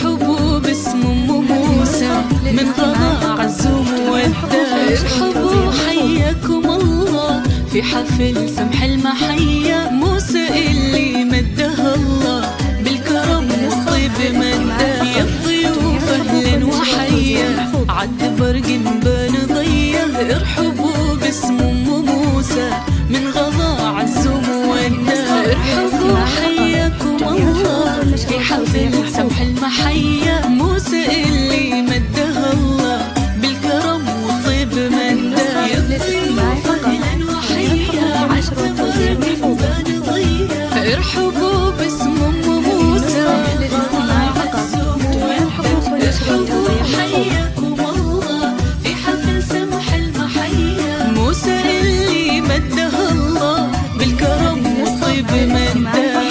ارحبوا باسم ام موسى من رضاع الزوم والدار. ارحبوا حياكم الله في حفل سمح المحيا. موسى اللي مدها الله بالكرم والطيب مدها. يا الضيوف اهلا وحيا عد برق بان ضيا. ارحبوا باسم ام موسى من غضاع الزوم والدار. ارحبوا حياكم الله في حفل سمح المحيا. موسى اللي مدها الله بالكرم والطيب مدها. يا الضيوف اهلا وحيا عد برق بان ضيا. ارحبوا باسم ام موسى من غضاع الزوم والدار. ارحبوا حياكم الله في حفل سمح المحيا. موسى اللي مدها الله بالكرم والطيب مدها.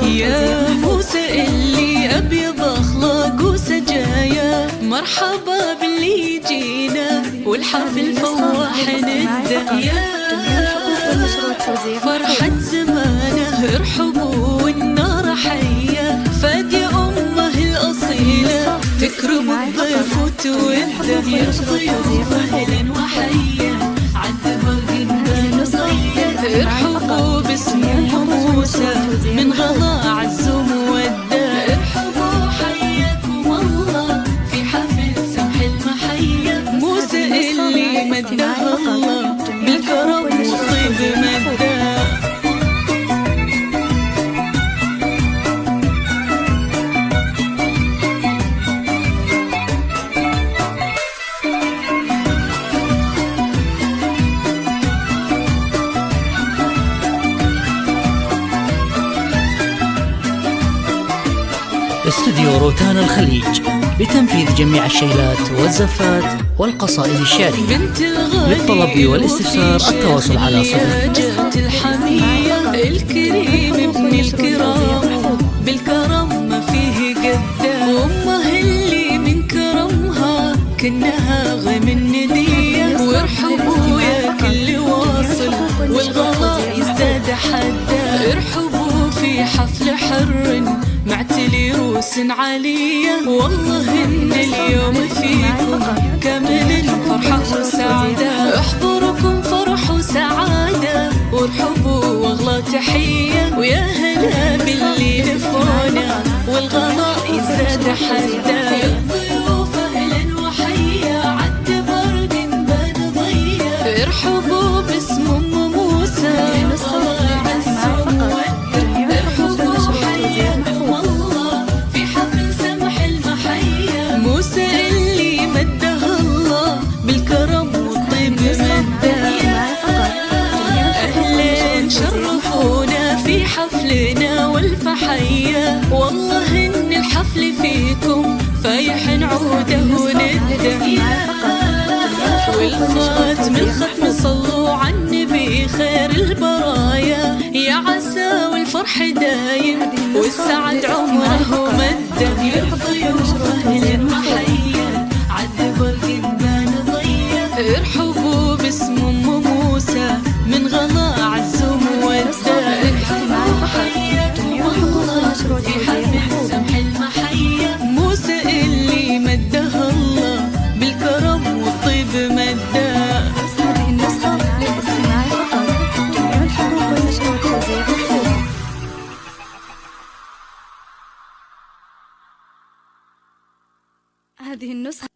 يا موسى اللي أبيض أخلاق وسجايا. مرحبا باللي يجينا والحفل فواح نده. يا فرحة زمانه ارحبوا والنار حية. فادية أمه الأصيلة تكرم الضيف وتوده. يا الضيوف أهلا وحيا عد برق بان ضيا. ارحبوا باسم ام موسى من غضاع الزوم والدار. ارحبوا حياكم الله في حفل سمح المحيا. موسى اللي مدها الله بالكرم والطيب مدها. استوديو روتانا الخليج لتنفيذ جميع الشيلات والزفات والقصائد الشعرية. بنت الغالي للطلب والاستفسار التواصل على صفر. جات الحمية الكريم ابن الكرام بالكرم ما فيه قده. وامه اللي من كرمها كنها غيم الندية. وارحبوا يا كل واصل والغلاء يزداد حده. ارحبوا في حفل حر معتلي روس عالية. والله إن اليوم فيكم كامل فرحة وسعادة. احضركم فرح وسعادة وارحبوا واغلى تحية. ويا هلا باللي لفونا والغلاء يزداد حدا. يا الضيوف أهلا وحيا عد برق بان ضيا. ارحبوا باسم ام موسى من غضاع الزوم والدار. ارحبوا حياكم الله في حفل سمح المحيا. موسى اللي مدها الله بالكرم والطيب مدها. أهلا شرفونا في حفلنا والفحيا. والله إن الحفل فيكم فايح عوده ونده. والخاتم الختم صلوا على النبي خير البرايا. يا عسى والفرح دايم والسعد عمره مده. يا الضيوف أهلا وحيا عد برق بان ضيا. ارحبوا باسم ام موسى من غضاع الزوم والدار. ارحبوا حياكم الله في حفل سمح المحيا. موسى اللي مدها الله بالكرم والطيب مدها. هذه النسخة للاستماع فقط. جميع الحروف والنشر والتوزيع محفوظ. هذه النسخة